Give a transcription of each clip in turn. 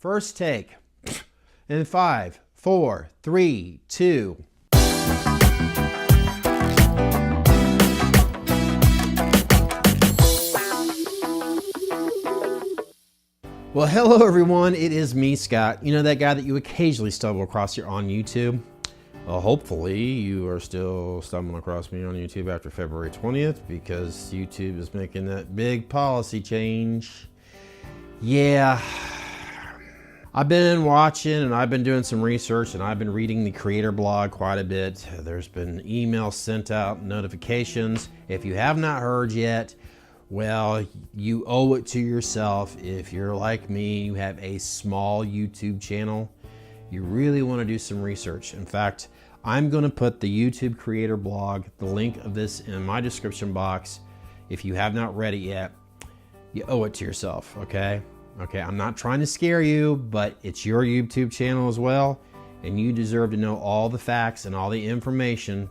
First take. In 5, 4, 3, 2. Well, hello everyone. It is me, Scott. You know, that guy that you occasionally stumble across here on YouTube? Well, hopefully you are still stumbling across me on YouTube after February 20th because YouTube is making that big policy change. Yeah. I've been watching and I've been doing some research and I've been reading the creator blog quite a bit. There's been emails sent out, notifications. If you have not heard yet, well, you owe it to yourself. If you're like me, you have a small YouTube channel, you really want to do some research. In fact, I'm going to put the YouTube creator blog, the link of this in my description box. If you have not read it yet, you owe it to yourself, okay? Okay, I'm not trying to scare you, but it's your YouTube channel as well, and you deserve to know all the facts and all the information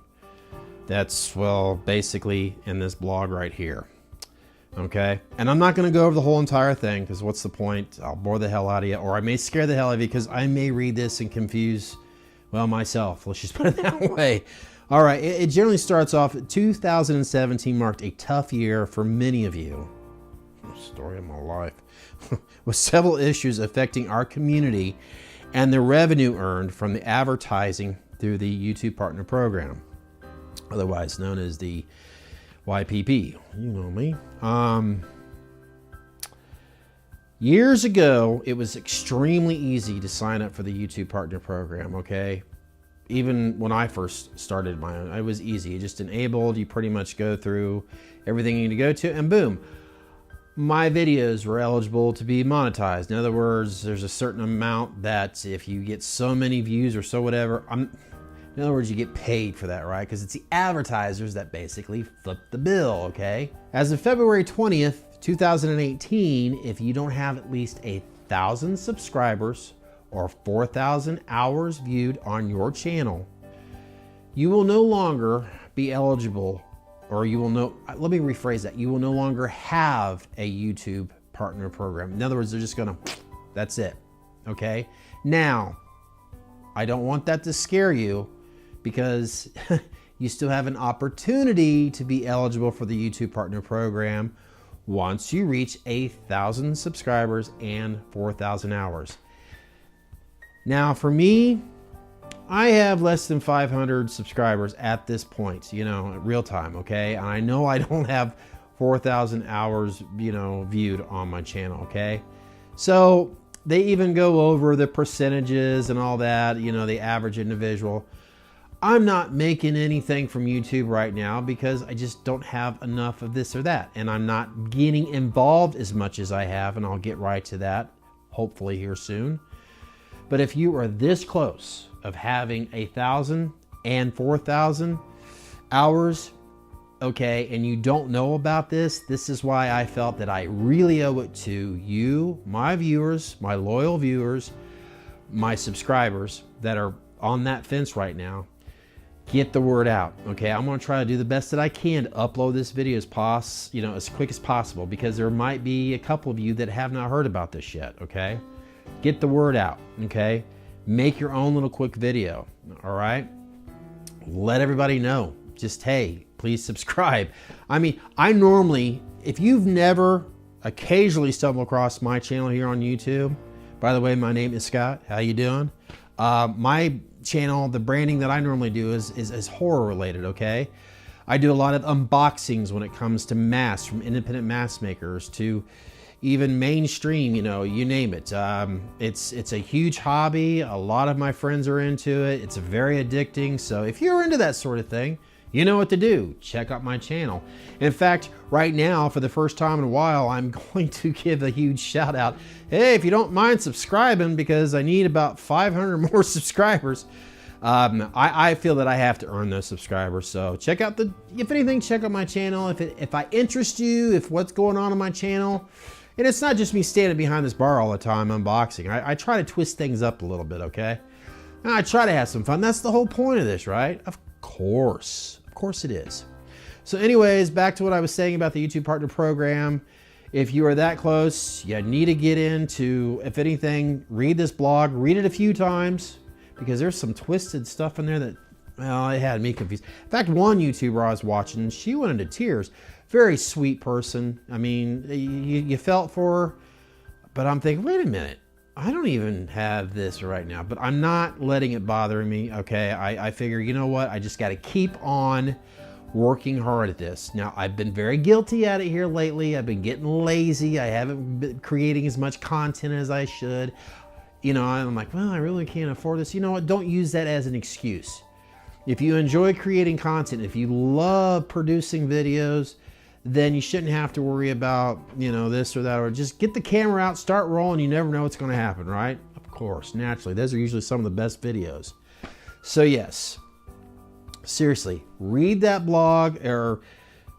that's, well, basically in this blog right here. Okay, and I'm not going to go over the whole entire thing because what's the point? I'll bore the hell out of you, or I may scare the hell out of you because I may read this and confuse, well, myself. Let's just put it that way. All right, it generally starts off, 2017 marked a tough year for many of you. Story of my life. With several issues affecting our community and the revenue earned from the advertising through the YouTube Partner Program, otherwise known as the YPP. You know me. Years ago, it was extremely easy to sign up for the YouTube Partner Program, okay? Even when I first started my own, it was easy. It just enabled, you pretty much go through everything you need to go to, and boom. My videos were eligible to be monetized. In other words, there's a certain amount that if you get so many views or so whatever, in other words, you get paid for that, right? Because it's the advertisers that basically flip the bill, okay? As of February 20th, 2018, if you don't have at least 1,000 subscribers or 4,000 hours viewed on your channel, you will no longer be eligible, or you will let me rephrase that. You will no longer have a YouTube Partner Program. In other words, they're just gonna, that's it, okay? Now, I don't want that to scare you because you still have an opportunity to be eligible for the YouTube Partner Program once you reach 1,000 subscribers and 4,000 hours. Now, for me, I have less than 500 subscribers at this point, you know, real time, okay? And I know I don't have 4,000 hours, you know, viewed on my channel, okay? So they even go over the percentages and all that, you know, the average individual. I'm not making anything from YouTube right now because I just don't have enough of this or that. And I'm not getting involved as much as I have, and I'll get right to that, hopefully here soon. But if you are this close of having 1,000 and 4,000 hours, okay, and you don't know about this, this is why I felt that I really owe it to you, my viewers, my loyal viewers, my subscribers that are on that fence right now. Get the word out, okay? I'm gonna try to do the best that I can to upload this video as quick as possible because there might be a couple of you that have not heard about this yet, okay? Get the word out, okay? Make your own little quick video, all right? Let everybody know. Just, hey, please subscribe. I mean, I normally, if you've never occasionally stumbled across my channel here on YouTube, by the way, my name is Scott. How you doing? My channel, the branding that I normally do is horror related, okay? I do a lot of unboxings when it comes to masks, from independent mask makers to even mainstream, you know, you name it. It's a huge hobby. A lot of my friends are into it. It's very addicting. So if you're into that sort of thing, you know what to do. Check out my channel. In fact, right now, for the first time in a while, I'm going to give a huge shout out. Hey, if you don't mind subscribing, because I need about 500 more subscribers. I feel that I have to earn those subscribers. So check out if anything, check out my channel. If I interest you, if what's going on my channel, and it's not just me standing behind this bar all the time unboxing. I try to twist things up a little bit, okay? And I try to have some fun. That's the whole point of this, right? Of course it is. So anyways, back to what I was saying about the YouTube Partner Program. if you are that close, you need to get into, if anything, read this blog, read it a few times, because there's some twisted stuff in there that, well, it had me confused. In fact, one YouTuber I was watching, she went into tears. Very sweet person. I mean, you felt for her, but I'm thinking, wait a minute. I don't even have this right now, but I'm not letting it bother me, okay? I figure, you know what? I just got to keep on working hard at this. Now, I've been very guilty at it here lately. I've been getting lazy. I haven't been creating as much content as I should. You know, I'm like, well, I really can't afford this. You know what? Don't use that as an excuse. If you enjoy creating content, if you love producing videos, then you shouldn't have to worry about, you know, this or that, or just get the camera out, start rolling. You never know what's going to happen, right? Of course, naturally. Those are usually some of the best videos. So yes, seriously, read that blog or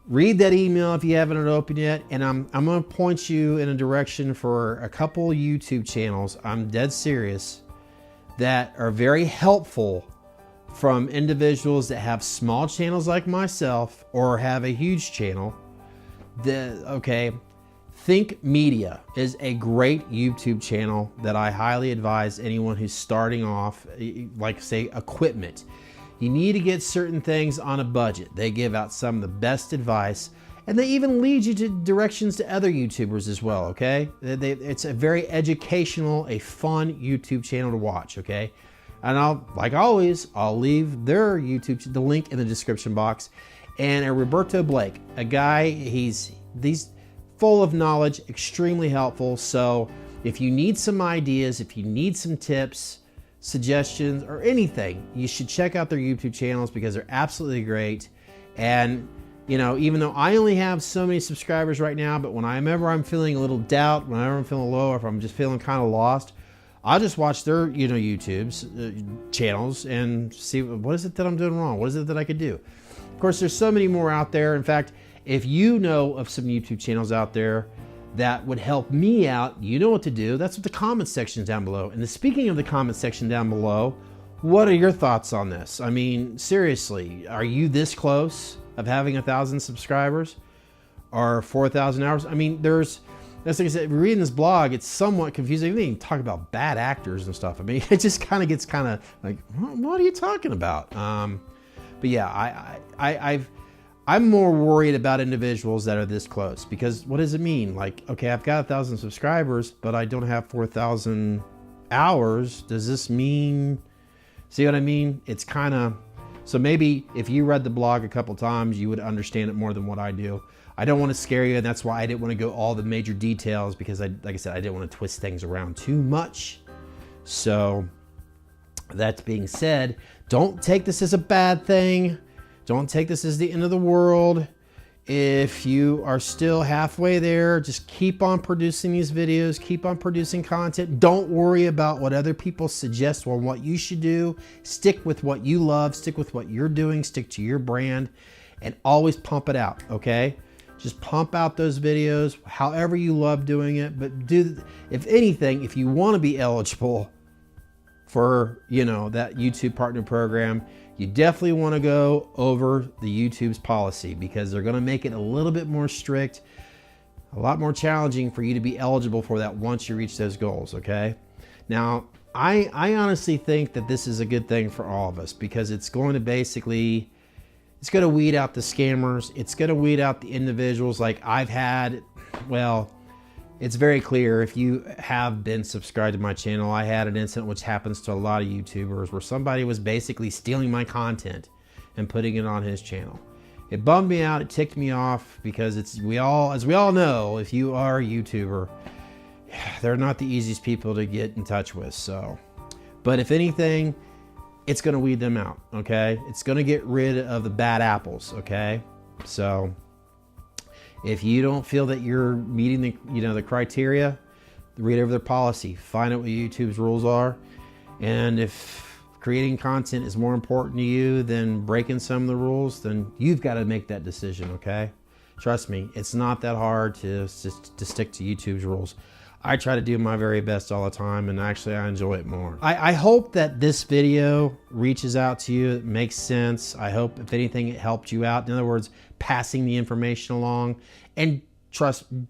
read that email if you haven't opened yet. And I'm going to point you in a direction for a couple YouTube channels. I'm dead serious, that are very helpful from individuals that have small channels like myself or have a huge channel. Okay, Think Media is a great YouTube channel that I highly advise anyone who's starting off, like say equipment. You need to get certain things on a budget. They give out some of the best advice, and they even lead you to directions to other YouTubers as well, okay? It's a very educational, a fun YouTube channel to watch, okay? And like always, I'll leave their YouTube, the link in the description box. And Roberto Blake, a guy, he's full of knowledge, extremely helpful. So if you need some ideas, if you need some tips, suggestions, or anything, you should check out their YouTube channels because they're absolutely great. And you know, even though I only have so many subscribers right now, but whenever I'm feeling a little doubt, whenever I'm feeling low, or if I'm just feeling kind of lost, I'll just watch their, you know, YouTube's channels and see what is it that I'm doing wrong? What is it that I could do? Of course, there's so many more out there. In fact, if you know of some YouTube channels out there that would help me out, you know what to do. That's what the comment section is down below. And speaking of the comment section down below, what are your thoughts on this? I mean, seriously, are you this close of having 1,000 subscribers or 4,000 hours? I mean, that's like I said, reading this blog, it's somewhat confusing. They even talk about bad actors and stuff. I mean, it just kind of gets kind of like, what are you talking about? But yeah, I'm more worried about individuals that are this close, because what does it mean? Like, okay, I've got 1,000 subscribers, but I don't have 4,000 hours. Does this mean, see what I mean? It's kind of, so maybe if you read the blog a couple times, you would understand it more than what I do. I don't want to scare you, and that's why I didn't want to go all the major details, because like I said, I didn't want to twist things around too much. So that being said, don't take this as a bad thing. Don't take this as the end of the world. If you are still halfway there, just keep on producing these videos, keep on producing content. Don't worry about what other people suggest on what you should do. Stick with what you love, stick with what you're doing, stick to your brand, and always pump it out, okay? Just pump out those videos however you love doing it. But if anything, if you want to be eligible for, you know, that YouTube partner program, you definitely want to go over the YouTube's policy, because they're going to make it a little bit more strict, a lot more challenging for you to be eligible for that once you reach those goals, okay? Now, I honestly think that this is a good thing for all of us, because it's going to basically, it's going to weed out the scammers. It's going to weed out the individuals like I've had. Well, it's very clear if you have been subscribed to my channel, I had an incident which happens to a lot of YouTubers where somebody was basically stealing my content and putting it on his channel. It bummed me out. It ticked me off, because as we all know, if you are a YouTuber, they're not the easiest people to get in touch with. So, but if anything, it's going to weed them out, okay? It's going to get rid of the bad apples, okay? So if you don't feel that you're meeting the criteria, read over their policy, find out what YouTube's rules are. And if creating content is more important to you than breaking some of the rules, then you've got to make that decision, okay? Trust me, it's not that hard to stick to YouTube's rules. I try to do my very best all the time, and actually I enjoy it more. I hope that this video reaches out to you. It makes sense. I hope, if anything, it helped you out. In other words, passing the information along. And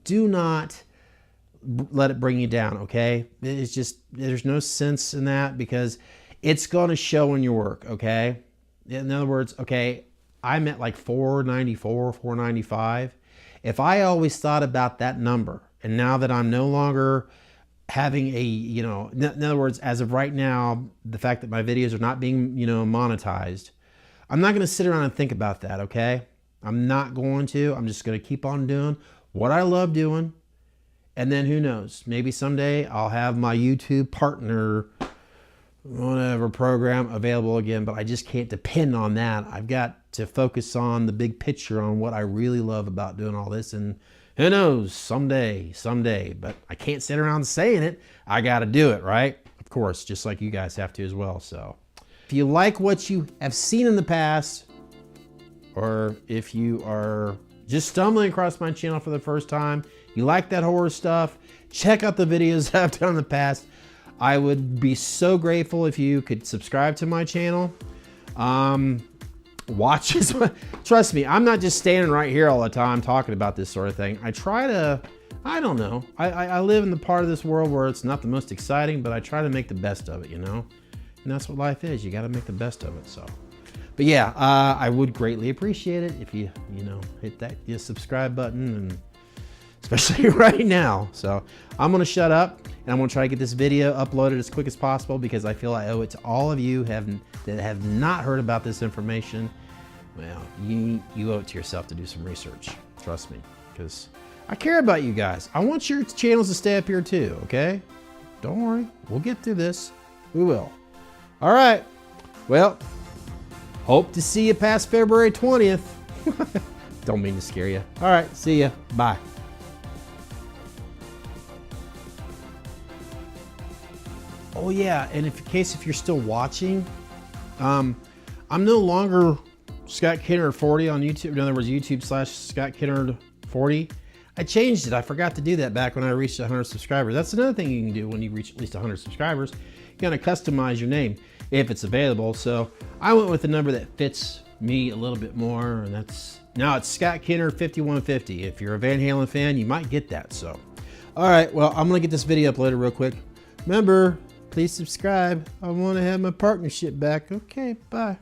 do not let it bring you down, okay? It's just, there's no sense in that because it's going to show in your work, okay? In other words, okay, I'm at like 494, 495. If I always thought about that number, and now that I'm no longer having a, you know, in other words, as of right now, the fact that my videos are not being, you know, monetized, I'm not going to sit around and think about that, okay? I'm not going to. I'm just going to keep on doing what I love doing. And then who knows, maybe someday I'll have my YouTube partner, whatever program available again, but I just can't depend on that. I've got to focus on the big picture, on what I really love about doing all this. And who knows, someday, but I can't sit around saying it. I got to do it, right? Of course, just like you guys have to as well. So if you like what you have seen in the past, or if you are just stumbling across my channel for the first time, you like that horror stuff, check out the videos that I've done in the past. I would be so grateful if you could subscribe to my channel. Watch this. Trust me, I'm not just standing right here all the time talking about this sort of thing. I try to, I don't know. I live in the part of this world where it's not the most exciting, but I try to make the best of it, you know? And that's what life is. You got to make the best of it, so. But yeah, I would greatly appreciate it if you know, hit that subscribe button, and especially right now. So I'm going to shut up, and I'm going to try to get this video uploaded as quick as possible because I feel I owe it to all of you that have not heard about this information. Well, you owe it to yourself to do some research. Trust me, because I care about you guys. I want your channels to stay up here too, okay? Don't worry. We'll get through this. We will. All right. Well, hope to see you past February 20th. Don't mean to scare you. All right. See ya. Bye. Oh yeah, and in case if you're still watching, I'm no longer Scott Kennard 40 on YouTube. In other words, YouTube/Scott Kennard 40. I changed it. I forgot to do that back when I reached 100 subscribers. That's another thing you can do when you reach at least 100 subscribers. You gotta customize your name if it's available. So I went with the number that fits me a little bit more, and that's now it's Scott Kennard 5150. If you're a Van Halen fan, you might get that. So, all right. Well, I'm gonna get this video uploaded real quick. Remember, please subscribe. I want to have my partnership back. Okay, bye.